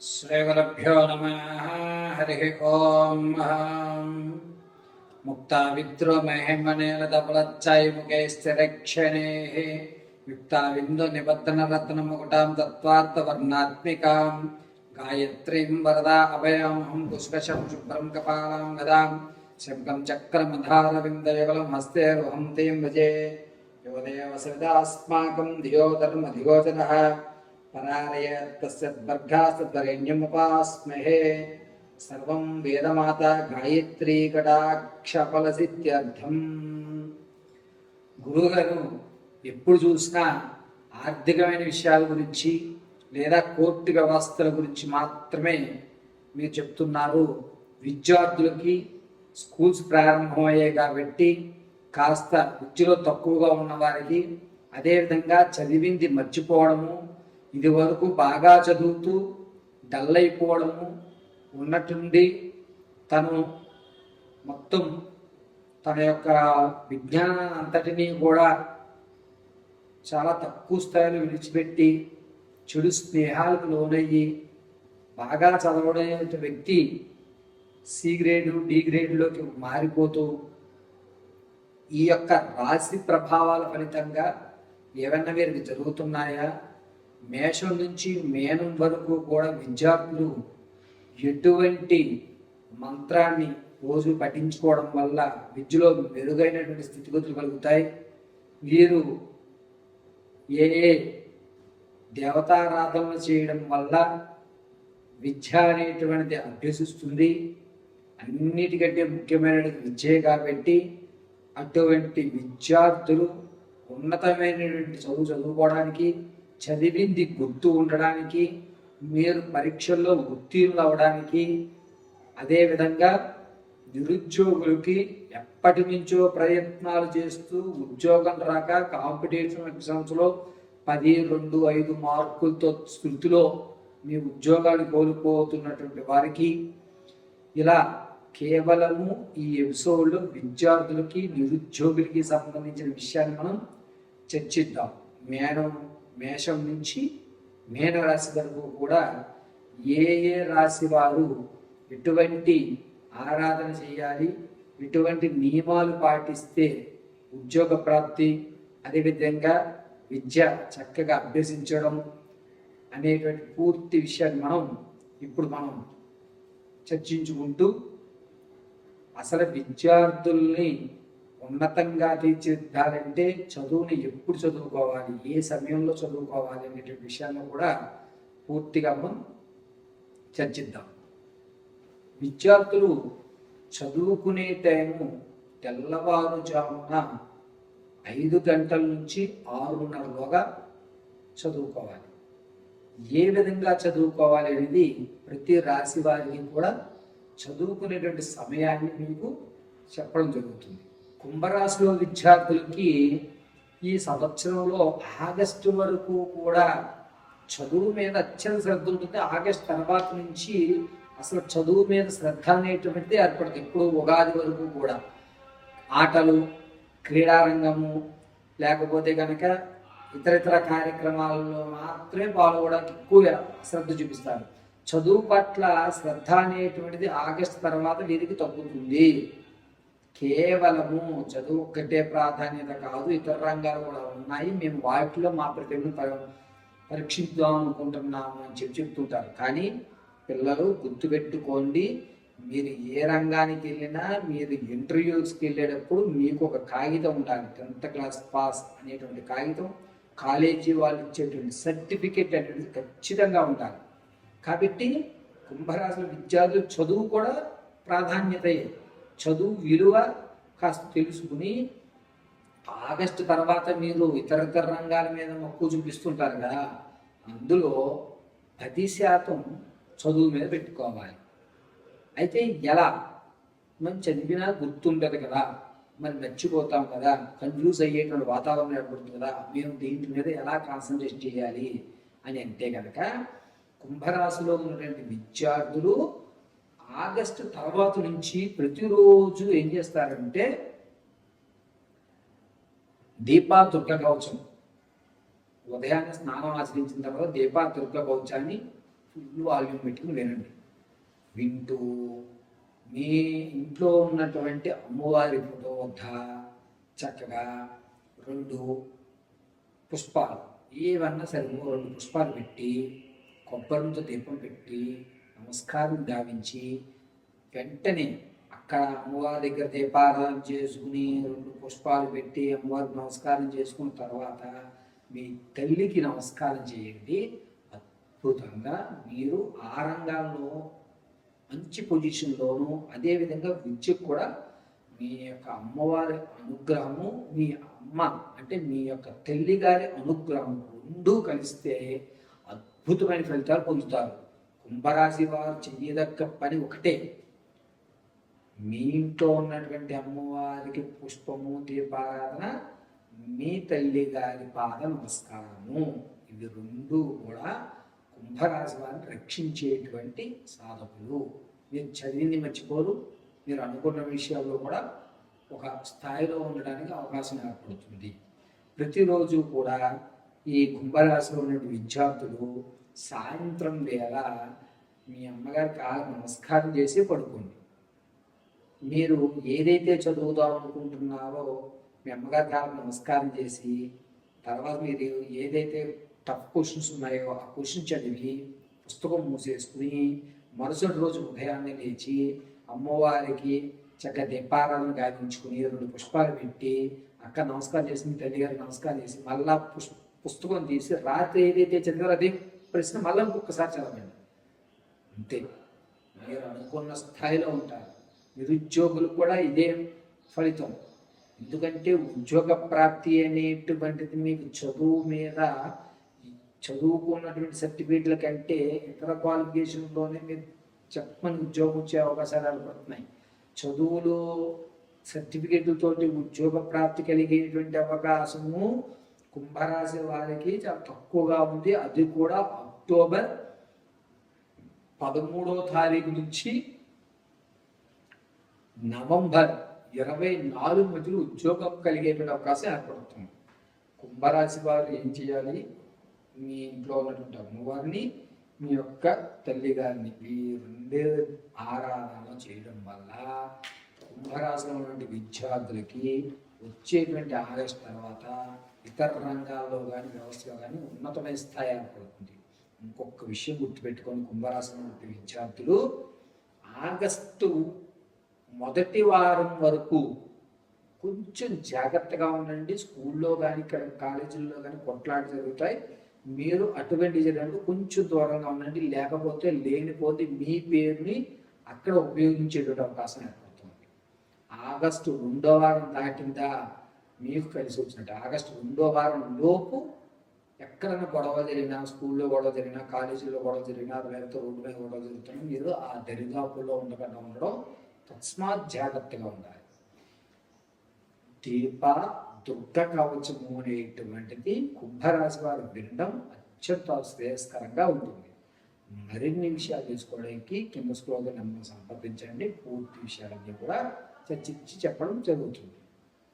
శ్రీగురుభ్యో నమః. హరి ఓం. ముక్తా విద్రోమహిమనేలదపలచ్చాయి ముఖే స్థిరక్షణేః యుక్తా విందు నిబద్ధనరత్నముకుటాం తత్వార్థవర్ణాత్మికాం గాయత్రీం వరదా అభయామహం పుష్కశం శుభ్రం కపాలాం గదాం శంఖం చక్రమధారవిందయుగలం హస్తే వహం తీం భజే యో దేవ సవిదాస్మాకం ధియో ధర్మధిగోచరః పరారయత్తస్యద్వర్గాస్తద్వరేణ్యముపాస్మహే సర్వం వేదమాత గాయత్రీ కటాక్షఫలసిత్యర్థం. గురువుగారు ఎప్పుడు చూసినా ఆర్థికమైన విషయాల గురించి లేదా కోర్టు వ్యవస్థల గురించి మాత్రమే మీరు చెప్తున్నారు. విద్యార్థులకి స్కూల్స్ ప్రారంభమయ్యాయి కాబట్టి కాస్త విద్యలో తక్కువగా ఉన్న వారికి, అదేవిధంగా చదివింది మర్చిపోవడము, ఇది వరకు బాగా చదువుతూ డల్ అయిపోవడము, ఉన్నట్టుండి తను మొత్తం తన యొక్క విజ్ఞానాన్ని అంతటినీ కూడా చాలా తక్కువ స్థాయిలో విడిచిపెట్టి చెడు స్నేహాలకు లోనయ్యి బాగా చదవడే వ్యక్తి సి గ్రేడు డి గ్రేడ్లోకి మారిపోతూ ఈ యొక్క రాశి ప్రభావాల ఫలితంగా ఏమన్నా వీరికి జరుగుతున్నాయా? మేషం నుంచి మేనం వరకు కూడా విద్యార్థులు ఎటువంటి మంత్రాన్ని రోజు పఠించుకోవడం వల్ల విద్యలో మెరుగైనటువంటి స్థితిగతులు కలుగుతాయి. వీరు ఏ దేవతారాధన చేయడం వల్ల విద్య అనేటువంటిది అభ్యసిస్తుంది. అన్నిటికంటే ముఖ్యమైనది విద్యే కాబట్టి అటువంటి విద్యార్థులు ఉన్నతమైనటువంటి చదువుకోవడానికి, చదివింది గుర్తు ఉండడానికి, మీరు పరీక్షల్లో ఉత్తీర్ణులు అవడానికి, అదేవిధంగా నిరుద్యోగులకి ఎప్పటి నుంచో ప్రయత్నాలు చేస్తూ ఉద్యోగం రాక కాంపిటీషన్ ఎగ్జామ్స్లో 10, 2, 5 మార్కులతో స్థితిలో మీ ఉద్యోగాన్ని కోల్పోతున్నటువంటి వారికి ఇలా కేవలము ఈ ఎపిసోడ్లో విద్యార్థులకి నిరుద్యోగులకి సంబంధించిన విషయాన్ని మనం చర్చిద్దాం. మేషం నుంచి మీనరాశి వరకు కూడా ఏ రాశి వారు ఎటువంటి ఆరాధన చేయాలి, ఎటువంటి నియమాలు పాటిస్తే ఉద్యోగ ప్రాప్తి, అదేవిధంగా విద్య చక్కగా అభ్యసించడం అనేటువంటి పూర్తి విషయాన్ని ఇప్పుడు మనం చర్చించుకుంటూ అసలు విద్యార్థుల్ని ఉన్నతంగా తీర్చిదిద్దాలంటే చదువుని ఎప్పుడు చదువుకోవాలి, ఏ సమయంలో చదువుకోవాలి అనేటువంటి విషయాన్ని కూడా పూర్తిగా మనం చర్చిద్దాం. విద్యార్థులు చదువుకునే టైము తెల్లవారుజామున 5 గంటల నుంచి 6:30లోగా చదువుకోవాలి. ఏ విధంగా చదువుకోవాలి అనేది ప్రతి రాశి వారికి కూడా చదువుకునేటువంటి సమయాన్ని మీకు చెప్పడం జరుగుతుంది. కుంభరాశిలో విద్యార్థులకి ఈ సంవత్సరంలో ఆగస్టు వరకు కూడా చదువు మీద అత్యంత శ్రద్ధ ఉంటుంది. ఆగస్టు తర్వాత నుంచి అసలు చదువు మీద శ్రద్ధ అనేటువంటిది ఏర్పడుతుంది. ఇప్పుడు ఉగాది వరకు కూడా ఆటలు, క్రీడారంగము, లేకపోతే కనుక ఇతర కార్యక్రమాల్లో మాత్రమే పాల్గొనడానికి ఎక్కువ శ్రద్ధ చూపిస్తారు. చదువు పట్ల శ్రద్ధ అనేటువంటిది ఆగస్టు తర్వాత వీరికి తగ్గుతుంది. కేవలము చదువు ఒక్కటే ప్రాధాన్యత కాదు, ఇతర రంగాలు కూడా ఉన్నాయి, మేము వాటిలో మా ప్రతిభను పరీక్షిద్దాం అనుకుంటున్నాము అని చెప్తుంటారు. కానీ పిల్లలు గుర్తుపెట్టుకోండి, మీరు ఏ రంగానికి వెళ్ళినా మీరు ఇంటర్వ్యూస్కి వెళ్ళేటప్పుడు మీకు ఒక కాగితం ఉండాలి. 10th క్లాస్ పాస్ అనేటువంటి కాగితం, కాలేజీ వాళ్ళు ఇచ్చేటువంటి సర్టిఫికెట్ అనేది ఖచ్చితంగా ఉండాలి. కాబట్టి కుంభరాశి విద్యార్థులు చదువు కూడా ప్రాధాన్యత, చదువు విలువ కాస్త తెలుసుకుని ఆగస్టు తర్వాత మీరు ఇతర రంగాల మీద మక్కువ చూపిస్తుంటారు కదా, అందులో 10% చదువు మీద పెట్టుకోవాలి. అయితే ఎలా? మనం చదివినా గుర్తుండదు కదా, మరి మర్చిపోతాం కదా, కన్ఫ్యూజ్ అయ్యేటువంటి వాతావరణం ఏర్పడుతుంది కదా, మేము దీంట్ మీద ఎలా కాన్సన్ట్రేట్ చేయాలి అని అంటే కనుక కుంభరాశిలో ఉన్నటువంటి విద్యార్థులు ఆగస్టు తర్వాత నుంచి ప్రతిరోజు ఏం చేస్తారంటే దీపా దుర్గ కవచం, ఉదయాన్నే స్నానం ఆచరించిన తర్వాత దీపా దుర్గ కవచాన్ని ఫుల్ వాల్యూమ్ పెట్టుకుని వినండి. వింటూ మీ ఇంట్లో ఉన్నటువంటి అమ్మవారి ఫోటో వద్ద చక్కగా 2 పుష్పాలు ఏవన్నా సరే 2 పుష్పాలు పెట్టి కొబ్బరితో దీపం పెట్టి నమస్కారం గావించి వెంటనే అక్కడ అమ్మవారి దగ్గర దీపారాధన చేసుకుని 2 పుష్పాలు పెట్టి అమ్మవారికి నమస్కారం చేసుకున్న తర్వాత మీ తల్లికి నమస్కారం చేయండి. అద్భుతంగా మీరు ఆ రంగాల్లో మంచి పొజిషన్లోను, అదేవిధంగా విద్యకు కూడా మీ యొక్క అమ్మవారి అనుగ్రహము, మీ అమ్మ అంటే మీ యొక్క తల్లి గారి అనుగ్రహం 2 కలిస్తే అద్భుతమైన ఫలితాలు పొందుతారు. కుంభరాశి వారు చెయ్యదగ్గ పని ఒకటే, మీ ఇంట్లో ఉన్నటువంటి అమ్మవారికి పుష్పము, దీపారాధన, మీ తల్లి గారి పాద నమస్కారము, ఇవి 2 కూడా కుంభరాశి వారిని రక్షించేటువంటి సాధకులు. మీరు చదివింది మర్చిపోరు, మీరు అనుకున్న విషయాల్లో కూడా ఒక స్థాయిలో ఉండడానికి అవకాశం ఏర్పడుతుంది. ప్రతిరోజు కూడా ఈ కుంభరాశిలో ఉన్న విద్యార్థులు సాయంత్రం వేళ మీ అమ్మగారి కాళ్ళ నమస్కారం చేసి పడుకోండి. మీరు ఏదైతే చదువుదాం అనుకుంటున్నారో మీ అమ్మగారి కాళ్ళకు నమస్కారం చేసి తర్వాత మీరు ఏదైతే టఫ్ క్వశ్చన్స్ ఉన్నాయో ఆ క్వశ్చన్ చదివి పుస్తకం మూసేసుకుని మరుసటి రోజు ఉదయాన్నే లేచి అమ్మవారికి చక్కగా దీపారాధన గావించుకుని 2 పుష్పాలు పెట్టి అక్కడ నమస్కారం చేసి మీ తల్లి గారికి నమస్కారం చేసి మళ్ళా పుస్తకం తీసి రాత్రి ఏదైతే చదివారో అదే ప్రశ్న మళ్ళీ ఇంకొకసారి చదవండి. అంతే, మీరు అనుకున్న స్థాయిలో ఉంటారు. నిరుద్యోగులు కూడా ఇదే ఫలితం. ఎందుకంటే ఉద్యోగ ప్రాప్తి అనేటువంటిది మీకు చదువు మీద చదువుకున్నటువంటి సర్టిఫికేట్ల కంటే ఇతర క్వాలిఫికేషన్లోనే మీరు చెప్పని ఉద్యోగం వచ్చే అవకాశాలు ఏర్పడుతున్నాయి. చదువులో సర్టిఫికేట్లతోటి ఉద్యోగ ప్రాప్తి కలిగేటువంటి అవకాశము కుంభరాశి వారికి చాలా తక్కువగా ఉంది. అది కూడా అక్టోబర్ 13వ తారీఖు నుంచి నవంబర్ 24 మధ్యలో ఉద్యోగం కలిగేటువంటి అవకాశం ఏర్పడుతుంది. కుంభరాశి వారు ఏం చేయాలి? మీ ఇంట్లో ఉన్నటువంటి అమ్మవారిని, మీ యొక్క తల్లి గారిని ఈ 2 ఆరాధన చేయడం వల్ల కుంభరాశిలో ఉన్నటువంటి విద్యార్థులకి వచ్చేటువంటి ఆగస్టు తర్వాత ఇతర రంగాల్లో కానీ వ్యవస్థలో కానీ ఉన్నతమైన స్థాయి ఏర్పడుతుంది. ఇంకొక విషయం గుర్తుపెట్టుకొని కుంభరాశిలో ఉన్నటువంటి విద్యార్థులు ఆగస్టు మొదటి వారం వరకు కొంచెం జాగ్రత్తగా ఉండండి. స్కూల్లో కానీ కాలేజీల్లో కానీ కొట్లాట జరుగుతాయి. మీరు అటువంటి జరగడానికి కొంచెం దూరంగా ఉండండి. లేకపోతే లేనిపోతే మీ పేరుని అక్కడ ఉపయోగించేటువంటి అవకాశం ఏర్పడుతుంది. ఆగస్టు 2వ వారం దాటిందా మీకు కలిసి వచ్చినట్టు. ఆగస్టు 2వ వారం లోపు ఎక్కడైనా గొడవ జరిగినా, స్కూల్లో గొడవ జరిగినా, కాలేజీలో గొడవ జరిగినా, లేకపోతే రోడ్డు మీద గొడవ జరుగుతున్నా మీరు ఆ దరిదాపుల్లో ఉండడం తస్మాత్ జాగ్రత్తగా ఉండాలి. దీప దుర్గ కవచము అనేటువంటిది కుంభరాశి వారు వినడం అత్యంత శ్రేయస్కరంగా ఉంటుంది. మరిన్ని విషయాలు తెలుసుకోవడానికి కింద స్క్రోల్ నెంబర్ సంప్రదించండి. పూర్తి విషయాలన్నీ కూడా చర్చించి చెప్పడం జరుగుతుంది.